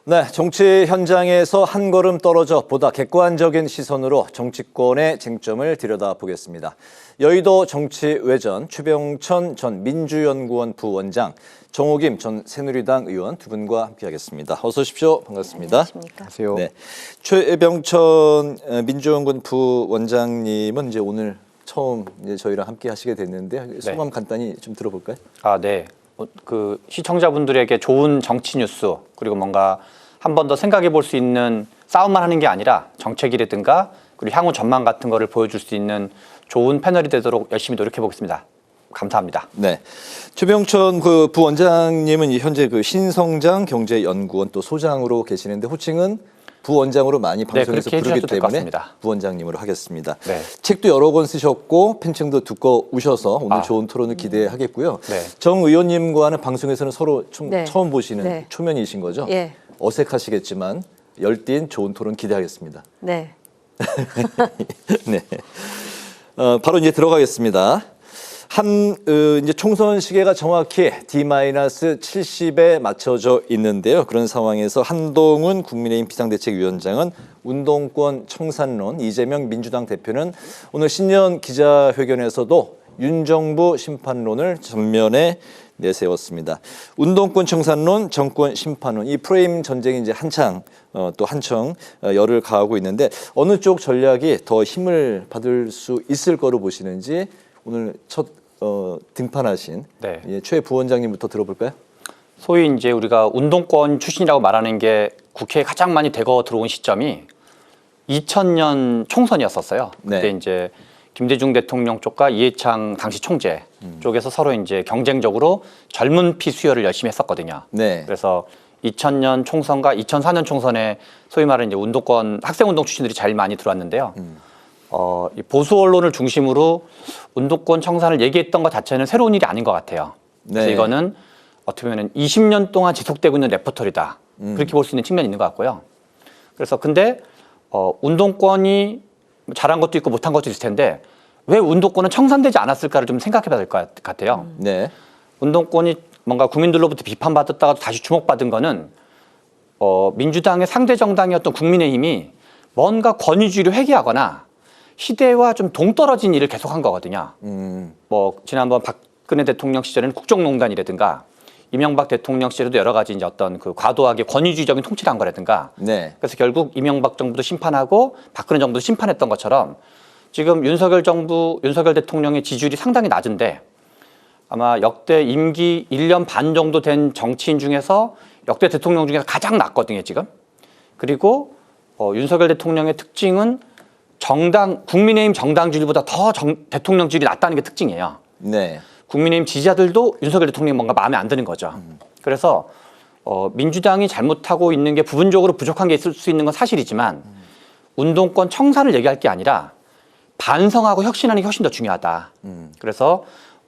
네, 정치 현장에서 한 걸음 떨어져 보다 객관적인 시선으로 정치권의 쟁점을 들여다보겠습니다. 여의도 정치외전 최병천 전 민주연구원 부원장, 정호김 전 새누리당 의원 두 분과 함께하겠습니다. 어서 오십시오. 반갑습니다. 안녕하세요. 네, 최병천 민주연구원 부원장님은 이제 오늘 처음 이제 저희랑 함께하시게 됐는데 소감 간단히 좀 들어볼까요? 네. 그 시청자분들에게 좋은 정치 뉴스 그리고 뭔가 한 번 더 생각해 볼 수 있는 싸움만 하는 게 아니라 정책이라든가 그리고 향후 전망 같은 거를 보여줄 수 있는 좋은 패널이 되도록 열심히 노력해 보겠습니다. 감사합니다. 네, 최병천 그 부원장님은 현재 그 신성장 경제연구원 또 소장으로 계시는데 호칭은 부원장으로 많이 방송에서 부르기 때문에 부원장님으로 하겠습니다. 네. 책도 여러 권 쓰셨고 팬층도 두꺼우셔서 오늘 좋은 토론을 기대하겠고요. 네. 정 의원님과는 방송에서는 서로 네. 처음 보시는 네. 초면이신 거죠? 예. 어색하시겠지만 열띤 좋은 토론 기대하겠습니다. 네. 네. 바로 이제 들어가겠습니다. 이제 총선 시계가 정확히 D-70에 맞춰져 있는데요. 그런 상황에서 한동훈 국민의힘 비상대책위원장은 운동권 청산론, 이재명 민주당 대표는 오늘 신년 기자회견에서도 윤정부 심판론을 전면에 내세웠습니다. 운동권 청산론, 정권 심판론, 이 프레임 전쟁이 이제 한창 열을 가하고 있는데 어느 쪽 전략이 더 힘을 받을 수 있을 거로 보시는지 오늘 첫 등판하신 최 부원장님부터 들어볼까요? 소위 이제 우리가 운동권 출신이라고 말하는 게 국회에 가장 많이 대거 들어온 시점이 2000년 총선이었었어요. 네. 그때 이제 김대중 대통령 쪽과 이해창 당시 총재 쪽에서 서로 이제 경쟁적으로 젊은 피 수혈을 열심히 했었거든요. 네. 그래서 2000년 총선과 2004년 총선에 소위 말하는 이제 운동권 학생운동 출신들이 제일 많이 들어왔는데요. 이 보수 언론을 중심으로 운동권 청산을 얘기했던 것 자체는 새로운 일이 아닌 것 같아요. 그래서 네. 이거는 어떻게 보면 20년 동안 지속되고 있는 레퍼토리다. 그렇게 볼 수 있는 측면이 있는 것 같고요. 그래서 근데 운동권이 잘한 것도 있고 못한 것도 있을 텐데 왜 운동권은 청산되지 않았을까를 좀 생각해 봐야 될 것 같아요. 네. 운동권이 뭔가 국민들로부터 비판받았다가도 다시 주목받은 거는 민주당의 상대 정당이었던 국민의힘이 뭔가 권위주의를 회귀하거나 시대와 좀 동떨어진 일을 계속한 거거든요. 지난번 박근혜 대통령 시절에는 국정농단이라든가 이명박 대통령 시절에도 여러 가지 이제 어떤 그 과도하게 권위주의적인 통치를 한 거라든가. 네. 그래서 결국 이명박 정부도 심판하고 박근혜 정부도 심판했던 것처럼 지금 윤석열 대통령의 지지율이 상당히 낮은데 아마 역대 임기 1년 반 정도 된 정치인 중에서 역대 대통령 중에서 가장 낮거든요, 지금. 그리고 윤석열 대통령의 특징은 국민의힘 정당 지지율보다 더 대통령 지지율이 낮다는 게 특징이에요. 네. 국민의힘 지지자들도 윤석열 대통령이 뭔가 마음에 안 드는 거죠. 그래서 민주당이 잘못하고 있는 게 부분적으로 부족한 게 있을 수 있는 건 사실이지만 운동권 청산을 얘기할 게 아니라 반성하고 혁신하는 게 훨씬 더 중요하다. 그래서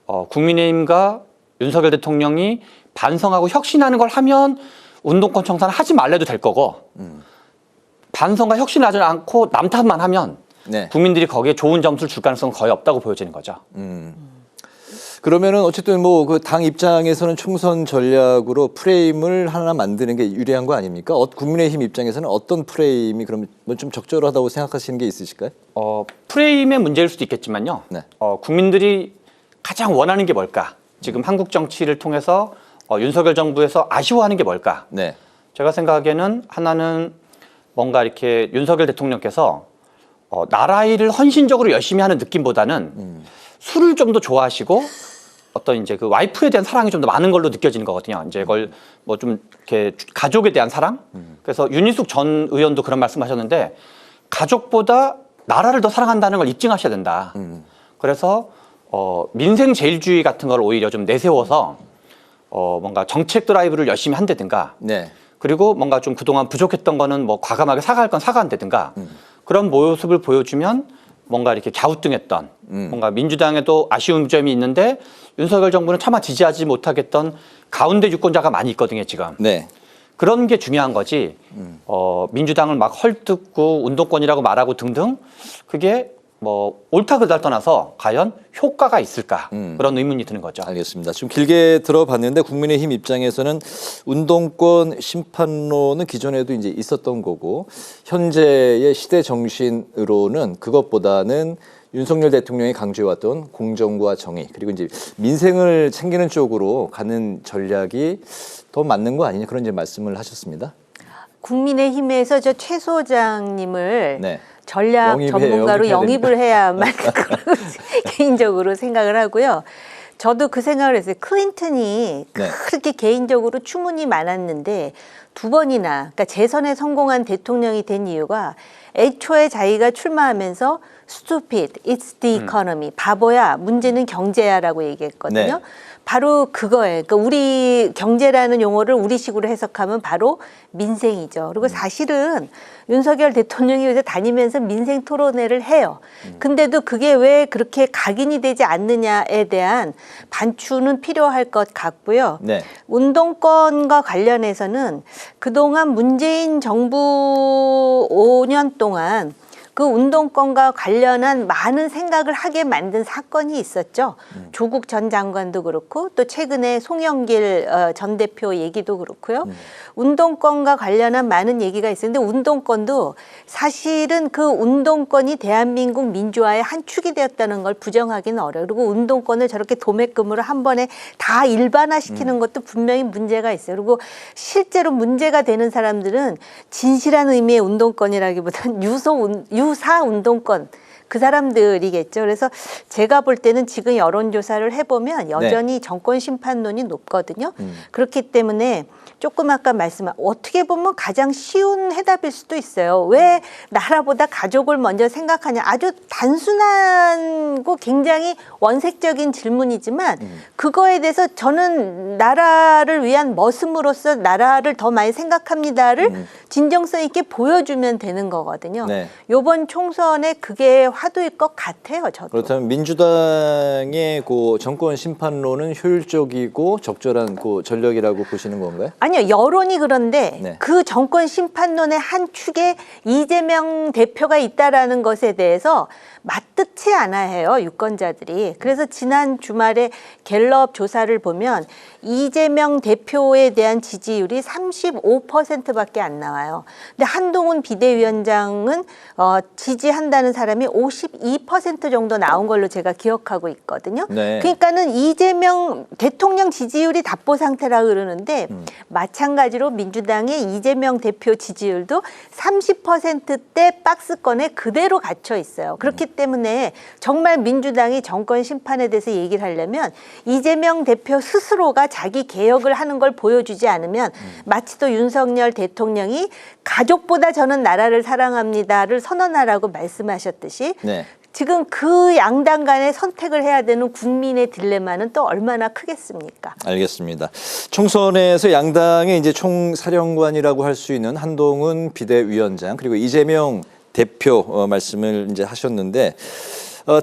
국민의힘과 윤석열 대통령이 반성하고 혁신하는 걸 하면 운동권 청산을 하지 말래도 될 거고 반성과 혁신을 하지 않고 남 탓만 하면 네. 국민들이 거기에 좋은 점수를 줄 가능성은 거의 없다고 보여지는 거죠. 그러면은 어쨌든 뭐 그 당 입장에서는 총선 전략으로 프레임을 하나 만드는 게 유리한 거 아닙니까? 국민의힘 입장에서는 어떤 프레임이 그럼 뭐 좀 적절하다고 생각하시는 게 있으실까요? 프레임의 문제일 수도 있겠지만요. 네. 국민들이 가장 원하는 게 뭘까? 지금 한국 정치를 통해서 윤석열 정부에서 아쉬워하는 게 뭘까? 네. 제가 생각하기에는 하나는 뭔가 이렇게 윤석열 대통령께서 나라 일을 헌신적으로 열심히 하는 느낌보다는 술을 좀 더 좋아하시고 어떤 이제 그 와이프에 대한 사랑이 좀 더 많은 걸로 느껴지는 거거든요. 이제 그걸 뭐 좀 이렇게 가족에 대한 사랑. 그래서 윤희숙 전 의원도 그런 말씀하셨는데 가족보다 나라를 더 사랑한다는 걸 입증하셔야 된다. 그래서 민생 제일주의 같은 걸 오히려 좀 내세워서 뭔가 정책 드라이브를 열심히 한다든가. 네. 그리고 뭔가 좀 그동안 부족했던 거는 뭐 과감하게 사과할 건 사과한다든가. 그런 모습을 보여주면 뭔가 이렇게 갸우뚱했던 뭔가 민주당에도 아쉬운 점이 있는데 윤석열 정부는 차마 지지하지 못하겠던 가운데 유권자가 많이 있거든요, 지금. 네. 그런 게 중요한 거지. 민주당을 막 헐뜯고 운동권이라고 말하고 등등 그게 뭐 옳다 그르다를 떠나서 과연 효과가 있을까 그런 의문이 드는 거죠. 알겠습니다. 좀 길게 들어봤는데 국민의힘 입장에서는 운동권 심판론은 기존에도 이제 있었던 거고 현재의 시대 정신으로는 그것보다는 윤석열 대통령이 강조해왔던 공정과 정의 그리고 이제 민생을 챙기는 쪽으로 가는 전략이 더 맞는 거 아니냐 그런 이제 말씀을 하셨습니다. 국민의힘에서 저 최 소장님을 네. 전략 전문가로 영입해야 영입을 해야만 그런 개인적으로 생각을 하고요. 저도 그 생각을 했어요. 클린턴이 네. 그렇게 개인적으로 추문이 많았는데 두 번이나 그러니까 재선에 성공한 대통령이 된 이유가 애초에 자기가 출마하면서 stupid, it's the economy, 바보야, 문제는 경제야라고 얘기했거든요. 네. 바로 그거예요. 그러니까 우리 경제라는 용어를 우리식으로 해석하면 바로 민생이죠. 그리고 사실은 윤석열 대통령이 요새 다니면서 민생 토론회를 해요. 근데도 그게 왜 그렇게 각인이 되지 않느냐에 대한 반추는 필요할 것 같고요. 네. 운동권과 관련해서는 그동안 문재인 정부 5년 동안 그 운동권과 관련한 많은 생각을 하게 만든 사건이 있었죠. 조국 전 장관도 그렇고 또 최근에 송영길 전 대표 얘기도 그렇고요. 운동권과 관련한 많은 얘기가 있었는데 운동권도 사실은 그 운동권이 대한민국 민주화의 한 축이 되었다는 걸 부정하기는 어려워요. 그리고 운동권을 저렇게 도매금으로 한 번에 다 일반화시키는 것도 분명히 문제가 있어요. 그리고 실제로 문제가 되는 사람들은 진실한 의미의 운동권이라기보다는 유사 운동권 그 사람들이겠죠. 그래서 제가 볼 때는 지금 여론조사를 해보면 여전히 정권 심판론이 높거든요. 그렇기 때문에 조금 아까 말씀한 어떻게 보면 가장 쉬운 해답일 수도 있어요. 왜 나라보다 가족을 먼저 생각하냐. 아주 단순하고 굉장히 원색적인 질문이지만 그거에 대해서 저는 나라를 위한 머슴으로서 나라를 더 많이 생각합니다를 진정성 있게 보여주면 되는 거거든요. 네. 이번 총선에 그게 화두일 것 같아요. 저도. 그렇다면 민주당의 그 정권 심판론은 효율적이고 적절한 그 전략이라고 보시는 건가요? 아니요. 여론이 그런데 네. 그 정권 심판론의 한 축에 이재명 대표가 있다라는 것에 대해서 맞듣지 않아 해요. 유권자들이. 그래서 지난 주말에 갤럽 조사를 보면 이재명 대표에 대한 지지율이 35%밖에 안 나와요. 근데 한동훈 비대위원장은 지지한다는 사람이 52% 정도 나온 걸로 제가 기억하고 있거든요. 네. 그러니까는 이재명 대통령 지지율이 답보 상태라 그러는데 마찬가지로 민주당의 이재명 대표 지지율도 30%대 박스권에 그대로 갇혀 있어요. 그렇기 때문에 정말 민주당이 정권 심판에 대해서 얘기를 하려면 이재명 대표 스스로가 자기 개혁을 하는 걸 보여주지 않으면 마치 또 윤석열 대통령이 가족보다 저는 나라를 사랑합니다를 선언하라고 말씀하셨듯이 네. 지금 그 양당 간의 선택을 해야 되는 국민의 딜레마는 또 얼마나 크겠습니까? 알겠습니다. 총선에서 양당의 이제 총사령관이라고 할 수 있는 한동훈 비대위원장 그리고 이재명 대표 말씀을 이제 하셨는데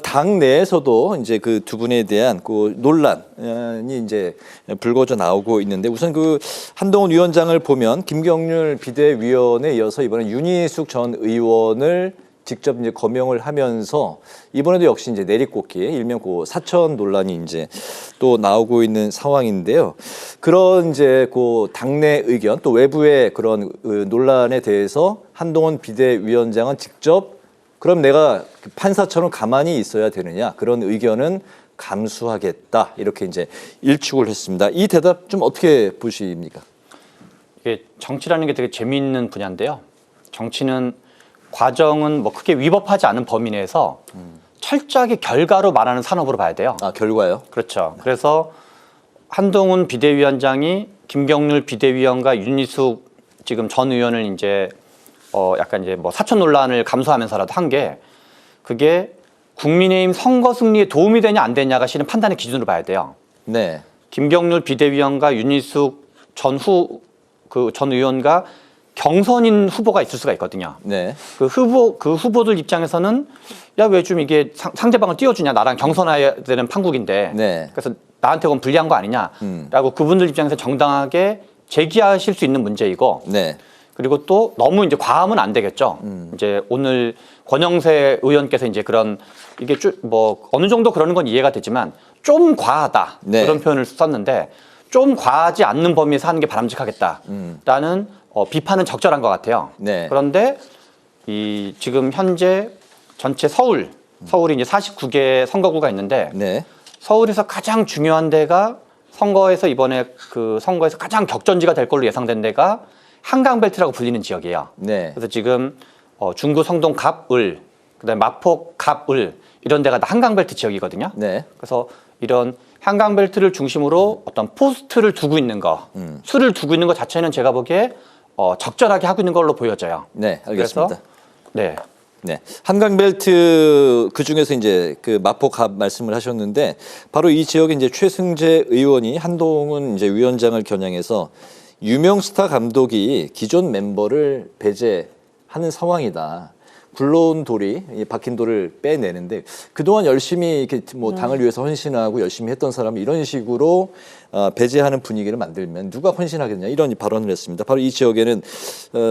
당 내에서도 이제 그 두 분에 대한 그 논란이 이제 불거져 나오고 있는데 우선 그 한동훈 위원장을 보면 김경률 비대위원에 이어서 이번에 윤희숙 전 의원을 직접 이제 거명을 하면서 이번에도 역시 이제 내리꽂기 일명 그 사천 논란이 이제 또 나오고 있는 상황인데요. 그런 이제 그 당내 의견 또 외부의 그런 논란에 대해서 한동훈 비대위원장은 직접 그럼 내가 판사처럼 가만히 있어야 되느냐 그런 의견은 감수하겠다 이렇게 이제 일축을 했습니다. 이 대답 좀 어떻게 보십니까? 이게 정치라는 게 되게 재미있는 분야인데요. 정치는 과정은 뭐 크게 위법하지 않은 범위 내에서 철저하게 결과로 말하는 산업으로 봐야 돼요. 아 결과요? 그렇죠. 그래서 한동훈 비대위원장이 김경률 비대위원과 윤희숙 지금 전 의원을 이제 약간 이제 뭐 사천 논란을 감수하면서라도 한 게 그게 국민의힘 선거 승리에 도움이 되냐 안 되냐가 실은 판단의 기준으로 봐야 돼요. 네. 김경률 비대위원과 윤희숙 전 의원과 경선인 후보가 있을 수가 있거든요. 네. 그 후보들 입장에서는 야 왜 좀 이게 상대방을 띄워주냐 나랑 경선해야 되는 판국인데 네. 그래서 나한테 그건 불리한 거 아니냐라고 그분들 입장에서 정당하게 제기하실 수 있는 문제이고 네. 그리고 또 너무 이제 과하면 안 되겠죠. 이제 오늘 권영세 의원께서 이제 그런 이게 뭐 어느 정도 그러는 건 이해가 되지만 좀 과하다 네. 그런 표현을 썼는데 좀 과하지 않는 범위에서 하는 게 바람직하겠다라는 비판은 적절한 것 같아요. 네. 그런데 이 지금 현재 전체 서울이 이제 49개 선거구가 있는데 네. 서울에서 가장 중요한 데가 선거에서 이번에 그 선거에서 가장 격전지가 될 걸로 예상된 데가 한강벨트라고 불리는 지역이에요. 네. 그래서 지금 중구 성동 갑을 그다음에 마포 갑을 이런 데가 다 한강벨트 지역이거든요. 네. 그래서 이런 한강벨트를 중심으로 어떤 포스트를 두고 있는 거, 수를 두고 있는 것 자체는 제가 보기에 적절하게 하고 있는 걸로 보여져요. 네, 알겠습니다. 그래서, 네. 네. 한강벨트 그 중에서 이제 그 마포갑 말씀을 하셨는데 바로 이 지역에 이제 최승재 의원이 한동훈 이제 위원장을 겨냥해서 유명 스타 감독이 기존 멤버를 배제하는 상황이다. 굴러온 돌이 박힌 돌을 빼내는데 그동안 열심히 이렇게 뭐 당을 위해서 헌신하고 열심히 했던 사람이 이런 식으로 배제하는 분위기를 만들면 누가 헌신하겠냐 이런 발언을 했습니다. 바로 이 지역에는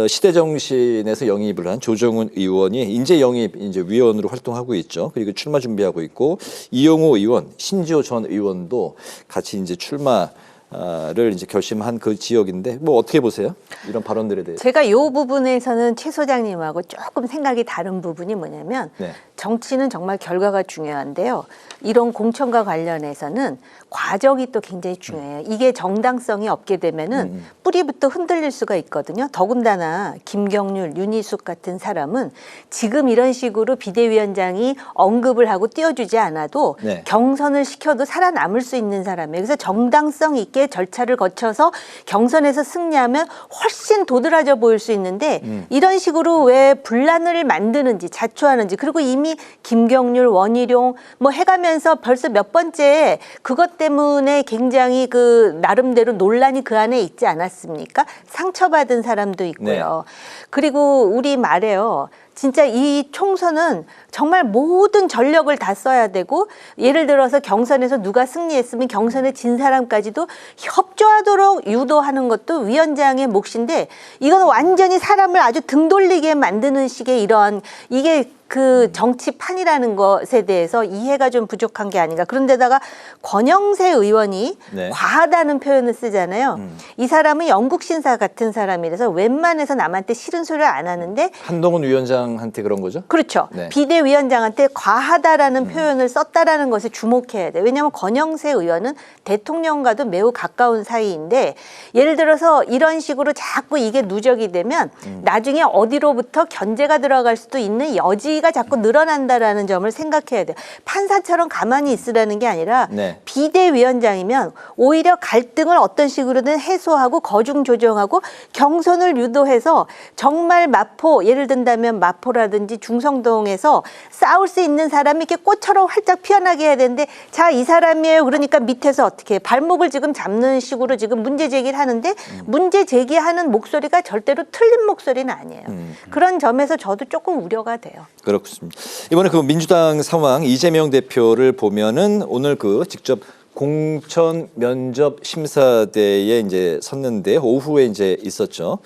시대정신에서 영입을 한 조정훈 의원이 인재 영입 이제 위원으로 활동하고 있죠. 그리고 출마 준비하고 있고 이용호 의원, 신지호 전 의원도 같이 이제 출마를 이제 결심한 그 지역인데 뭐 어떻게 보세요? 이런 발언들에 대해. 제가 이 부분에서는 최 소장님하고 조금 생각이 다른 부분이 뭐냐면 네. 정치는 정말 결과가 중요한데요. 이런 공천과 관련해서는 과정이 또 굉장히 중요해요. 이게 정당성이 없게 되면은 뿌리부터 흔들릴 수가 있거든요. 더군다나 김경률, 윤희숙 같은 사람은 지금 이런 식으로 비대위원장이 언급을 하고 띄워주지 않아도 네. 경선을 시켜도 살아남을 수 있는 사람이에요. 그래서 정당성 있게 절차를 거쳐서 경선에서 승리하면 훨씬 도드라져 보일 수 있는데 이런 식으로 왜 분란을 만드는지 자초하는지 그리고 이미 김경률, 원희룡 뭐 해가면서 벌써 몇 번째 그것 때문에 굉장히 그 나름대로 논란이 그 안에 있지 않았습니까? 상처받은 사람도 있고요. 그리고 우리 말에요. 진짜 이 총선은 정말 모든 전력을 다 써야 되고 예를 들어서 경선에서 누가 승리했으면 경선에 진 사람까지도 협조하도록 유도하는 것도 위원장의 몫인데 이건 완전히 사람을 아주 등 돌리게 만드는 식의 이런 이게 그 정치판이라는 것에 대해서 이해가 좀 부족한 게 아닌가. 그런데다가 권영세 의원이 네. 과하다는 표현을 쓰잖아요. 이 사람은 영국 신사 같은 사람이라서 웬만해서 남한테 싫은 소리를 안 하는데 한동훈 위원장한테 그런 거죠? 그렇죠. 네. 비대위원장한테 과하다라는 표현을 썼다라는 것에 주목해야 돼요. 왜냐하면 권영세 의원은 대통령과도 매우 가까운 사이인데 예를 들어서 이런 식으로 자꾸 이게 누적이 되면 나중에 어디로부터 견제가 들어갈 수도 있는 여지가 자꾸 늘어난다라는 점을 생각해야 돼요. 판사처럼 가만히 있으라는 게 아니라 네. 비대위원장이면 오히려 갈등을 어떤 식으로든 해소하고 거중 조정하고 경선을 유도해서 정말 마포 예를 든다면 마포라든지 중성동에서 싸울 수 있는 사람이 이렇게 꽃처럼 활짝 피어나게 해야 되는데 자, 이 사람이에요. 그러니까 밑에서 어떻게 해? 발목을 지금 잡는 식으로 지금 문제 제기를 하는데 문제 제기하는 목소리가 절대로 틀린 목소리는 아니에요. 그런 점에서 저도 조금 우려가 돼요. 그렇습니다. 이번에 그 민주당 상황 이재명 대표를 보면은 오늘 그 직접 공천 면접 심사대에 이제 섰는데 오후에 이제 있었죠.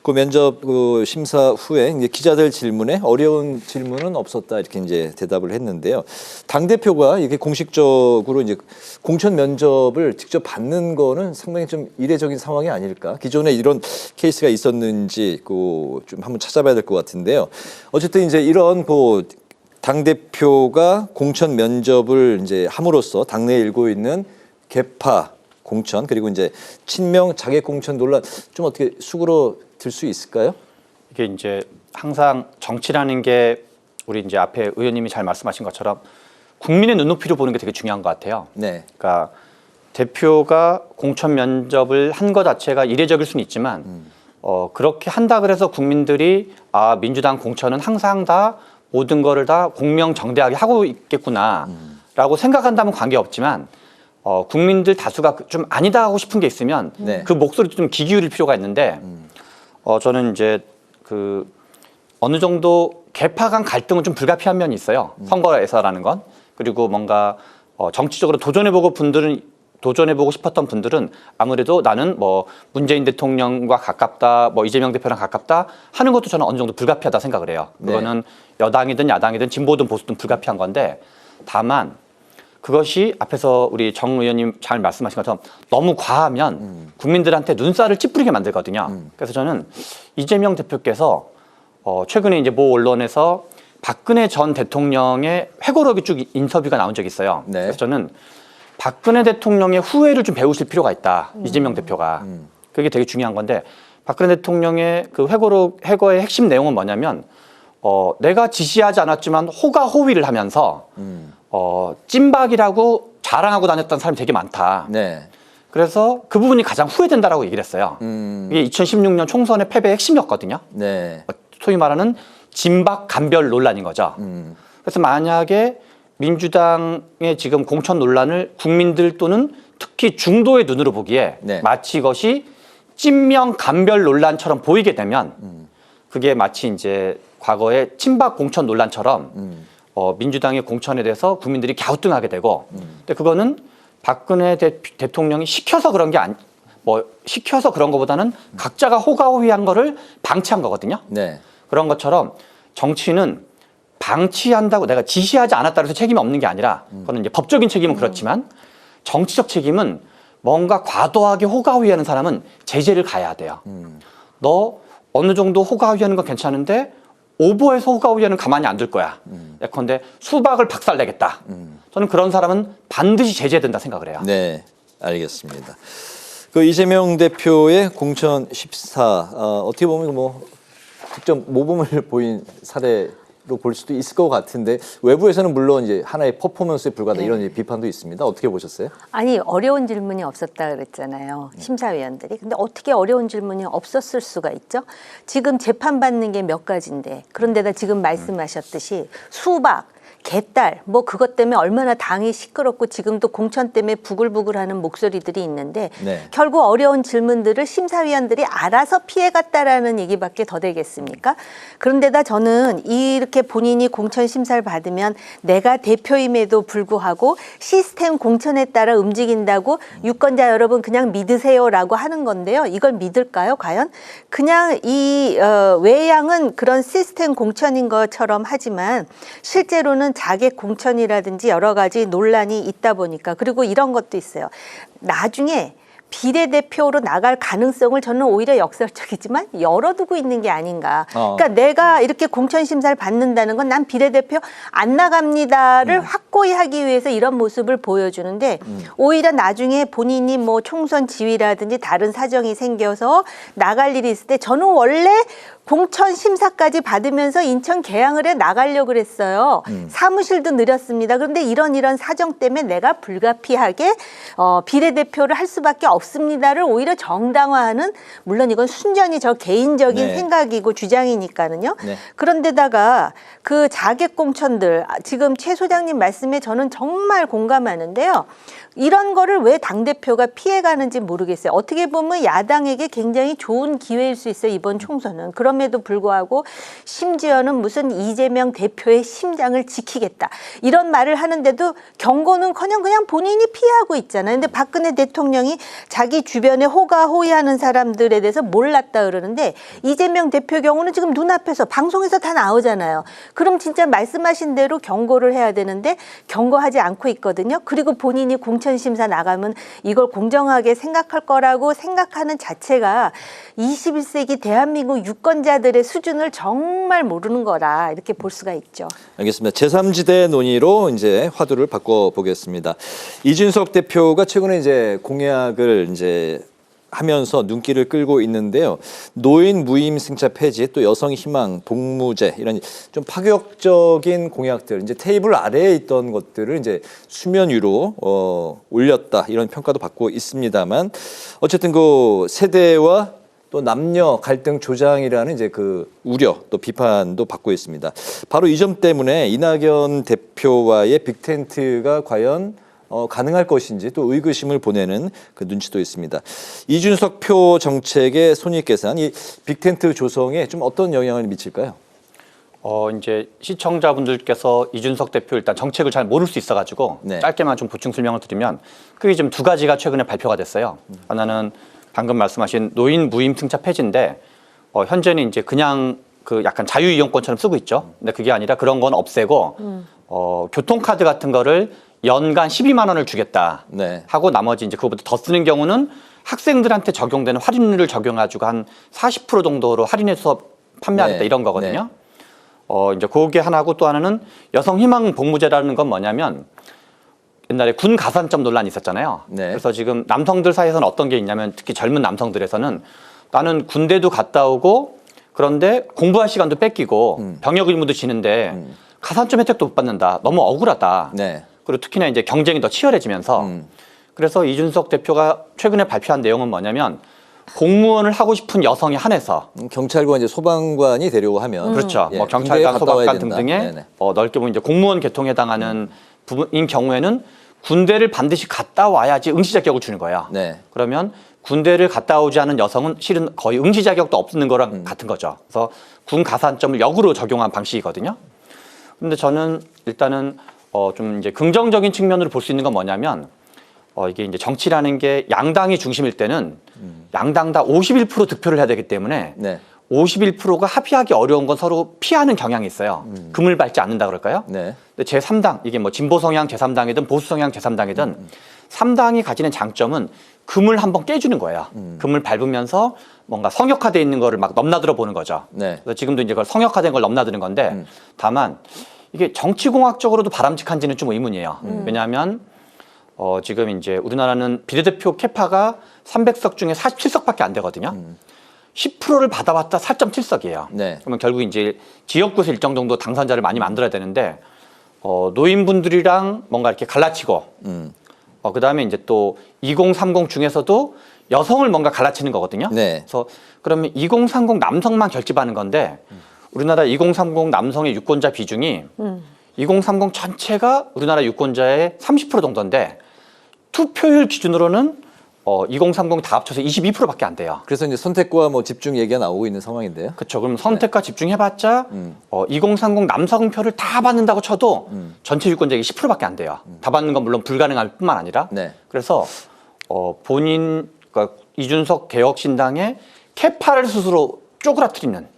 그 면접 그 심사 후에 이제 기자들 질문에 어려운 질문은 없었다 이렇게 이제 대답을 했는데요. 당 대표가 이게 공식적으로 이제 공천 면접을 직접 받는 거는 상당히 좀 이례적인 상황이 아닐까. 기존에 이런 케이스가 있었는지 그 좀 한번 찾아봐야 될 것 같은데요. 어쨌든 이제 이런 그 당대표가 공천 면접을 이제 함으로써 당내에 일고 있는 개파 공천 그리고 이제 친명 자객 공천 논란 좀 어떻게 수그러들 수 있을까요? 이게 이제 항상 정치라는 게 우리 이제 앞에 의원님이 잘 말씀하신 것처럼 국민의 눈높이로 보는 게 되게 중요한 것 같아요. 네. 그러니까 대표가 공천 면접을 한 것 자체가 이례적일 수는 있지만 그렇게 한다 그래서 국민들이 아 민주당 공천은 항상 다 모든 거를 다 공명정대하게 하고 있겠구나라고 생각한다면 관계없지만 국민들 다수가 좀 아니다 하고 싶은 게 있으면 네. 그 목소리도 좀 귀 기울일 필요가 있는데 저는 이제 그 어느 정도 개파 간 갈등은 좀 불가피한 면이 있어요. 선거에서라는 건. 그리고 뭔가 정치적으로 도전해보고 분들은 도전해보고 싶었던 분들은 아무래도 나는 뭐 문재인 대통령과 가깝다, 뭐 이재명 대표랑 가깝다 하는 것도 저는 어느 정도 불가피하다 생각을 해요. 그거는 여당이든 야당이든 진보든 보수든 불가피한 건데, 다만 그것이 앞에서 우리 정 의원님 잘 말씀하신 것처럼 너무 과하면 국민들한테 눈살을 찌푸리게 만들거든요. 그래서 저는 이재명 대표께서 최근에 이제 모 언론에서 박근혜 전 대통령의 회고록이 쭉 인터뷰가 나온 적이 있어요. 네. 그래서 저는 박근혜 대통령의 후회를 좀 배우실 필요가 있다. 이재명 대표가. 그게 되게 중요한 건데, 박근혜 대통령의 그 회고의 핵심 내용은 뭐냐면 내가 지시하지 않았지만 호가호위를 하면서 찐박이라고 자랑하고 다녔던 사람이 되게 많다. 네. 그래서 그 부분이 가장 후회된다라고 얘기를 했어요. 이게 2016년 총선의 패배의 핵심이었거든요. 네. 소위 말하는 진박 간별 논란인 거죠. 그래서 만약에 민주당의 지금 공천 논란을 국민들 또는 특히 중도의 눈으로 보기에 네. 마치 이것이 찐명 간별 논란처럼 보이게 되면 그게 마치 이제 과거의 친박 공천 논란처럼 민주당의 공천에 대해서 국민들이 갸우뚱하게 되고, 근데 그거는 박근혜 대통령이 시켜서 그런 게 시켜서 그런 것보다는 각자가 호가호위한 거를 방치한 거거든요. 네. 그런 것처럼 정치는 방치한다고 내가 지시하지 않았다고 해서 책임이 없는 게 아니라, 그거는 이제 법적인 책임은 그렇지만 정치적 책임은 뭔가 과도하게 호가호위하는 사람은 제재를 가해야 돼요. 너 어느 정도 호가호위하는 건 괜찮은데 오버해서 호가호위하는 가만히 안 둘 거야. 예컨대 수박을 박살내겠다. 저는 그런 사람은 반드시 제재된다 생각을 해요. 네, 알겠습니다. 그 이재명 대표의 공천 14 어떻게 보면 뭐 직접 모범을 보인 사례로 볼 수도 있을 것 같은데, 외부에서는 물론 이제 하나의 퍼포먼스에 불과하다 이런 비판도 있습니다. 어떻게 보셨어요? 아니, 어려운 질문이 없었다 그랬잖아요. 심사위원들이. 근데 어떻게 어려운 질문이 없었을 수가 있죠? 지금 재판받는 게 몇 가지인데, 그런데다 지금 말씀하셨듯이 수박, 개딸, 뭐 그것 때문에 얼마나 당이 시끄럽고 지금도 공천 때문에 부글부글하는 목소리들이 있는데, 네. 결국 어려운 질문들을 심사위원들이 알아서 피해갔다라는 얘기밖에 더 되겠습니까? 그런데다 저는 이렇게 본인이 공천 심사를 받으면 내가 대표임에도 불구하고 시스템 공천에 따라 움직인다고 유권자 여러분 그냥 믿으세요라고 하는 건데요. 이걸 믿을까요, 과연? 그냥 이 외양은 그런 시스템 공천인 것처럼 하지만 실제로는 자객 공천이라든지 여러 가지 논란이 있다 보니까, 그리고 이런 것도 있어요. 나중에 비례대표로 나갈 가능성을 저는 오히려 역설적이지만 열어두고 있는 게 아닌가. 그러니까 내가 이렇게 공천심사를 받는다는 건 난 비례대표 안 나갑니다를 확고히 하기 위해서 이런 모습을 보여주는데, 오히려 나중에 본인이 뭐 총선 지위라든지 다른 사정이 생겨서 나갈 일이 있을 때, 저는 원래 공천 심사까지 받으면서 인천 계양을에 나가려고 그랬어요. 사무실도 늘렸습니다. 그런데 이런 사정 때문에 내가 불가피하게 비례대표를 할 수밖에 없습니다를 오히려 정당화하는, 물론 이건 순전히 저 개인적인 네. 생각이고 주장이니까는요. 네. 그런데다가 그 자객 공천들, 지금 최 소장님 말씀에 저는 정말 공감하는데요. 이런 거를 왜 당대표가 피해가는지 모르겠어요. 어떻게 보면 야당에게 굉장히 좋은 기회일 수 있어요, 이번 총선은. 그럼에도 불구하고 심지어는 무슨 이재명 대표의 심장을 지키겠다, 이런 말을 하는데도 경고는커녕 그냥 본인이 피하고 있잖아요. 근데 박근혜 대통령이 자기 주변에 호가호위하는 사람들에 대해서 몰랐다 그러는데, 이재명 대표 경우는 지금 눈앞에서 방송에서 다 나오잖아요. 그럼 진짜 말씀하신 대로 경고를 해야 되는데 경고하지 않고 있거든요. 그리고 본인이 공천심사 나가면 이걸 공정하게 생각할 거라고 생각하는 자체가 21세기 대한민국 유권자들의 수준을 정말 모르는 거라, 이렇게 볼 수가 있죠. 알겠습니다. 제3지대 논의로 이제 화두를 바꿔보겠습니다. 이준석 대표가 최근에 이제 공약을 이제 하면서 눈길을 끌고 있는데요. 노인 무임승차 폐지, 또 여성 희망, 복무제, 이런 좀 파격적인 공약들, 이제 테이블 아래에 있던 것들을 이제 수면 위로 올렸다, 이런 평가도 받고 있습니다만, 어쨌든 그 세대와 또 남녀 갈등 조장이라는 이제 그 우려, 또 비판도 받고 있습니다. 바로 이 점 때문에 이낙연 대표와의 빅텐트가 과연 가능할 것인지 또 의구심을 보내는 그 눈치도 있습니다. 이준석 표 정책의 손익 계산, 이 빅텐트 조성에 좀 어떤 영향을 미칠까요? 이제 시청자분들께서 이준석 대표 일단 정책을 잘 모를 수 있어가지고 네. 짧게만 좀 보충 설명을 드리면 크게 좀 두 가지가 최근에 발표가 됐어요. 하나는 방금 말씀하신 노인 무임 승차 폐지인데 현재는 이제 그냥 그 약간 자유이용권처럼 쓰고 있죠. 근데 그게 아니라 그런 건 없애고 교통카드 같은 거를 연간 12만 원을 주겠다 네. 하고 나머지 이제 그거보다 더 쓰는 경우는 학생들한테 적용되는 할인율을 적용해가지고 한 40% 정도로 할인해서 판매하겠다 네. 이런 거거든요. 이제 그게 하나고 또 하나는 여성 희망 복무제라는 건 뭐냐면 옛날에 군 가산점 논란이 있었잖아요. 네. 그래서 지금 남성들 사이에서는 어떤 게 있냐면 특히 젊은 남성들에서는 나는 군대도 갔다 오고 그런데 공부할 시간도 뺏기고 병역 의무도 지는데 가산점 혜택도 못 받는다. 너무 억울하다. 네. 그리고 특히나 이제 경쟁이 더 치열해지면서 그래서 이준석 대표가 최근에 발표한 내용은 뭐냐면 공무원을 하고 싶은 여성에 한해서 경찰관 이제 소방관이 되려고 하면 그렇죠. 예, 뭐 군대에 경찰관, 갔다 와야 소방관 된다. 등등의 네네. 넓게 보면 이제 공무원 계통에 해당하는 부분인 경우에는 군대를 반드시 갔다 와야지 응시 자격을 주는 거예요. 네. 그러면 군대를 갔다 오지 않은 여성은 실은 거의 응시 자격도 없는 거랑 같은 거죠. 그래서 군 가산점을 역으로 적용한 방식이거든요. 근데 저는 일단은 좀 이제 긍정적인 측면으로 볼 수 있는 건 뭐냐면 이게 이제 정치라는 게 양당이 중심일 때는 양당 다 51% 득표를 해야 되기 때문에 네. 51%가 합의하기 어려운 건 서로 피하는 경향이 있어요. 금을 밟지 않는다 그럴까요? 네. 근데 제3당, 이게 뭐 진보 성향 제3당이든 보수 성향 제3당이든 3당이 가지는 장점은 금을 한번 깨주는 거예요. 금을 밟으면서 뭔가 성역화되어 있는 거를 막 넘나들어 보는 거죠. 네. 그래서 지금도 이제 그걸 성역화된 걸 넘나드는 건데 다만 이게 정치공학적으로도 바람직한지는 좀 의문이에요. 왜냐하면 지금 이제 우리나라는 비례대표 캐파가 300석 중에 47석밖에 안 되거든요. 10%를 받아봤다 4.7석이에요. 네. 그러면 결국 이제 지역구에서 일정 정도 당선자를 많이 만들어야 되는데 노인분들이랑 뭔가 이렇게 갈라치고 그다음에 이제 또 2030 중에서도 여성을 뭔가 갈라치는 거거든요. 네. 그래서 그러면 2030 남성만 결집하는 건데 우리나라 2030 남성의 유권자 비중이 2030 전체가 우리나라 유권자의 30% 정도인데 투표율 기준으로는 2030 다 합쳐서 22%밖에 안 돼요. 그래서 이제 선택과 뭐 집중 얘기가 나오고 있는 상황인데요. 그렇죠. 그럼 선택과 집중해봤자 2030 남성표를 다 받는다고 쳐도 전체 유권자의 10%밖에 안 돼요. 다 받는 건 물론 불가능할 뿐만 아니라. 네. 그래서 그러니까 이준석 개혁신당의 캐파를 스스로 쪼그라뜨리는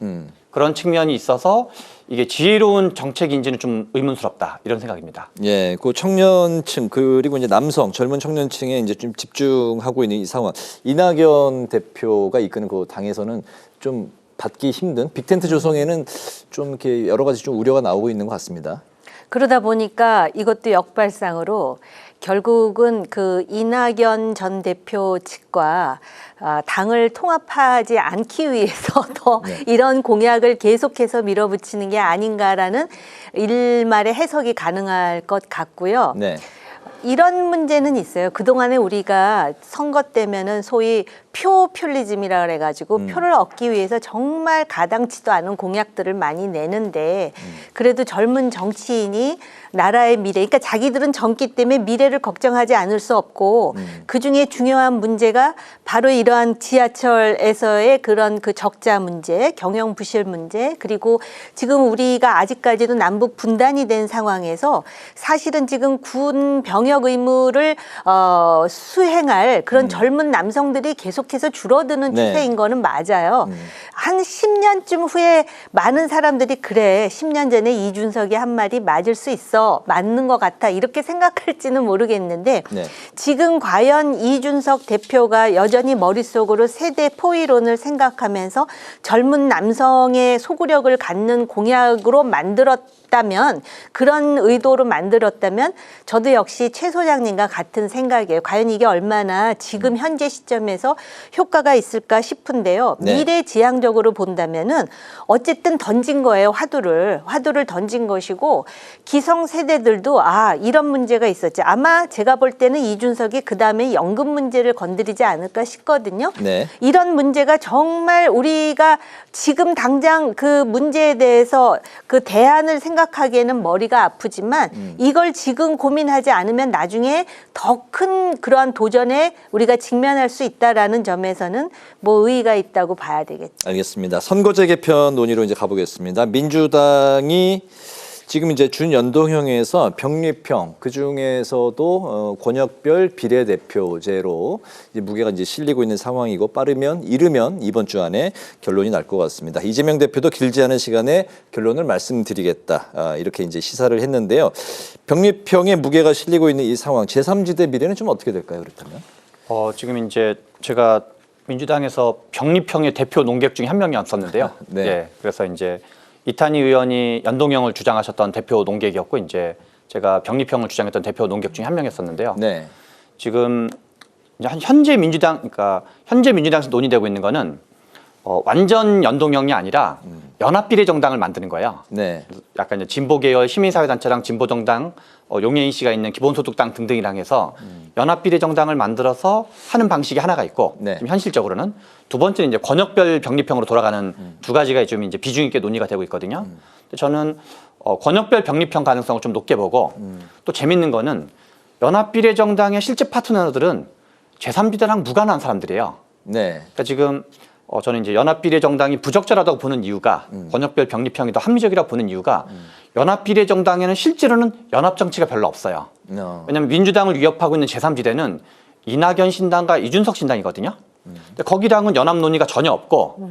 그런 측면이 있어서 이게 지혜로운 정책인지는 좀 의문스럽다 이런 생각입니다. 예, 그 청년층 그리고 이제 남성 젊은 청년층에 이제 좀 집중하고 있는 이 상황. 이낙연 대표가 이끄는 그 당에서는 좀 받기 힘든 빅텐트 조성에는 좀 이렇게 여러 가지 좀 우려가 나오고 있는 것 같습니다. 그러다 보니까 이것도 역발상으로 결국은 그 이낙연 전 대표 측과 당을 통합하지 않기 위해서 더 이런 공약을 계속해서 밀어붙이는 게 아닌가라는 일말의 해석이 가능할 것 같고요. 네. 이런 문제는 있어요. 그동안에 우리가 선거 때면은 소위 표퓰리즘이라 그래가지고 표를 얻기 위해서 정말 가당치도 않은 공약들을 많이 내는데 그래도 젊은 정치인이 나라의 미래, 그러니까 자기들은 젊기 때문에 미래를 걱정하지 않을 수 없고 그중에 중요한 문제가 바로 이러한 지하철에서의 그런 그 적자 문제, 경영 부실 문제, 그리고 지금 우리가 아직까지도 남북 분단이 된 상황에서 사실은 지금 군 병역 의무를 수행할 그런 젊은 남성들이 계속해서 줄어드는 네. 추세인 거는 맞아요. 한 10년쯤 후에 많은 사람들이 그래 10년 전에 이준석이 한 말이 맞을 수 있어. 맞는 것 같아 이렇게 생각할지는 모르겠는데 네. 지금 과연 이준석 대표가 여전히 머릿속으로 세대 포위론을 생각하면서 젊은 남성의 소구력을 갖는 공약으로 만들었다면 그런 의도로 만들었다면 저도 역시 최 소장님과 같은 생각이에요. 과연 이게 얼마나 지금 현재 시점에서 효과가 있을까 싶은데요. 네. 미래지향적으로 본다면은 어쨌든 던진 거예요. 화두를 던진 것이고 기성 세대들도 이런 문제가 있었지. 아마 제가 볼 때는 이준석이 그다음에 연금 문제를 건드리지 않을까 싶거든요. 네. 이런 문제가 정말 우리가 지금 당장 그 문제에 대해서 그 대안을 생각하기에는 머리가 아프지만 이걸 지금 고민하지 않으면 나중에 더 큰 그러한 도전에 우리가 직면할 수 있다라는 있는 점에서는 뭐 의의가 있다고 봐야 되겠죠. 알겠습니다. 선거제 개편 논의로 이제 가보겠습니다. 민주당이 지금 이제 준연동형에서 병립형 그 중에서도 권역별 비례대표제로 이제 무게가 이제 실리고 있는 상황이고 빠르면 이르면 이번 주 안에 결론이 날 것 같습니다. 이재명 대표도 길지 않은 시간에 결론을 말씀드리겠다 이렇게 이제 시사를 했는데요. 병립형에 무게가 실리고 있는 이 상황 제3지대 미래는 좀 어떻게 될까요? 그렇다면? 지금 이제 제가 민주당에서 병립형의 대표 논객 중에 한 명이었었는데요. 네. 예, 그래서 이제 이탄희 의원이 연동형을 주장하셨던 대표 논객이었고 이제 제가 병립형을 주장했던 대표 논객 중에 한 명이었었는데요. 네. 지금 이제 현재 민주당에서 논의되고 있는 거는 완전 연동형이 아니라 연합비례정당을 만드는 거예요. 네. 약간 이제 진보계열 시민사회단체랑 진보정당, 용해인 씨가 있는 기본소득당 등등이랑 해서 연합비례정당을 만들어서 하는 방식이 하나가 있고 네. 지금 현실적으로는 두 번째는 이제 권역별 병립형으로 돌아가는 두 가지가 좀 이제 비중 있게 논의가 되고 있거든요. 근데 저는 권역별 병립형 가능성을 좀 높게 보고 또 재밌는 거는 연합비례정당의 실제 파트너들은 제3지대랑 무관한 사람들이에요. 네. 그러니까 지금 저는 이제 연합비례정당이 부적절하다고 보는 이유가 권역별 병립형이 더 합리적이라고 보는 이유가 연합비례정당에는 실제로는 연합정치가 별로 없어요. 왜냐하면 민주당을 위협하고 있는 제3지대는 이낙연 신당과 이준석 신당이거든요. 근데 거기랑은 연합 논의가 전혀 없고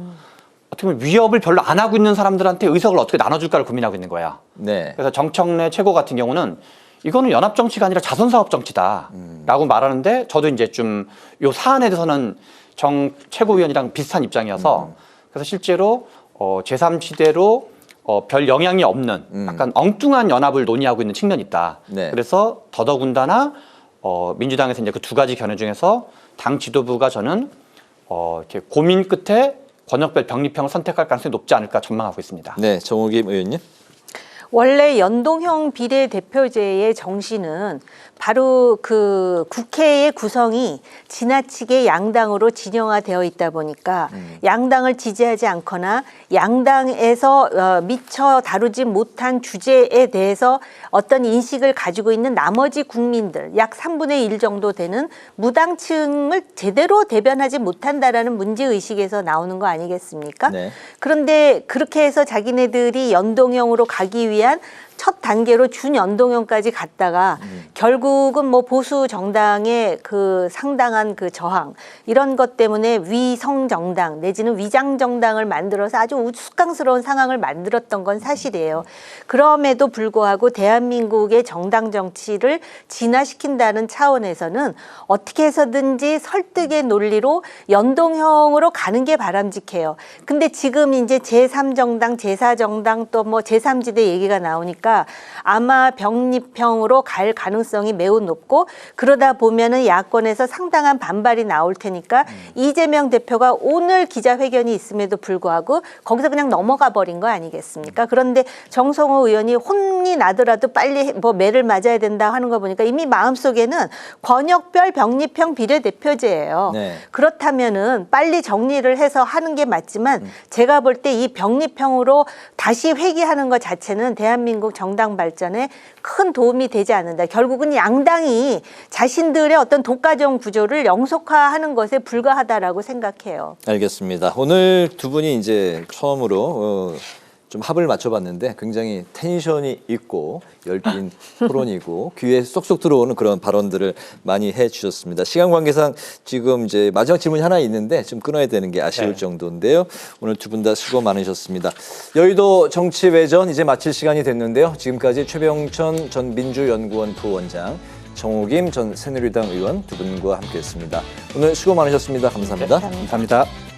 어떻게 보면 위협을 별로 안 하고 있는 사람들한테 의석을 어떻게 나눠줄까를 고민하고 있는 거야. 네. 그래서 정청래 최고 같은 경우는 이거는 연합정치가 아니라 자선사업 정치다라고 말하는데 저도 이제 좀 요 사안에 대해서는 정 최고위원이랑 비슷한 입장이어서 그래서 실제로 제3지대로 별 영향이 없는 약간 엉뚱한 연합을 논의하고 있는 측면이 있다. 네. 그래서 더더군다나 민주당에서 이제 그 두 가지 견해 중에서 당 지도부가 저는 이렇게 고민 끝에 권역별 병립형을 선택할 가능성이 높지 않을까 전망하고 있습니다. 네, 정호김 의원님. 원래 연동형 비례대표제의 정신은 바로 그 국회의 구성이 지나치게 양당으로 진영화되어 있다 보니까 양당을 지지하지 않거나 양당에서 미처 다루지 못한 주제에 대해서 어떤 인식을 가지고 있는 나머지 국민들 약 3분의 1 정도 되는 무당층을 제대로 대변하지 못한다라는 문제의식에서 나오는 거 아니겠습니까? 네. 그런데 그렇게 해서 자기네들이 연동형으로 가기 위한 첫 단계로 준연동형까지 갔다가 결국은 뭐 보수 정당의 그 상당한 그 저항 이런 것 때문에 위성 정당 내지는 위장 정당을 만들어서 아주 우스꽝스러운 상황을 만들었던 건 사실이에요. 그럼에도 불구하고 대한민국의 정당 정치를 진화시킨다는 차원에서는 어떻게 해서든지 설득의 논리로 연동형으로 가는 게 바람직해요. 근데 지금 이제 제3정당, 제4정당 또 뭐 제3지대 얘기가 나오니까 아마 병립형으로 갈 가능성이 매우 높고 그러다 보면은 야권에서 상당한 반발이 나올 테니까 이재명 대표가 오늘 기자회견이 있음에도 불구하고 거기서 그냥 넘어가 버린 거 아니겠습니까? 그런데 정성호 의원이 혼이 나더라도 빨리 뭐 매를 맞아야 된다 하는 거 보니까 이미 마음속에는 권역별 병립형 비례대표제예요. 네. 그렇다면은 빨리 정리를 해서 하는 게 맞지만 제가 볼 때 이 병립형으로 다시 회귀하는 것 자체는 대한민국 정당 발전에 큰 도움이 되지 않는다. 결국은 양당이 자신들의 어떤 독과점 구조를 영속화하는 것에 불과하다라고 생각해요. 알겠습니다. 오늘 두 분이 이제 처음으로 좀 합을 맞춰봤는데 굉장히 텐션이 있고 열띤 토론이고 귀에 쏙쏙 들어오는 그런 발언들을 많이 해주셨습니다. 시간 관계상 지금 이제 마지막 질문이 하나 있는데 좀 끊어야 되는 게 아쉬울 네. 정도인데요. 오늘 두 분 다 수고 많으셨습니다. 여의도 정치외전 이제 마칠 시간이 됐는데요. 지금까지 최병천 전 민주연구원 부원장, 정호김 전 새누리당 의원 두 분과 함께했습니다. 오늘 수고 많으셨습니다. 감사합니다. 감사합니다.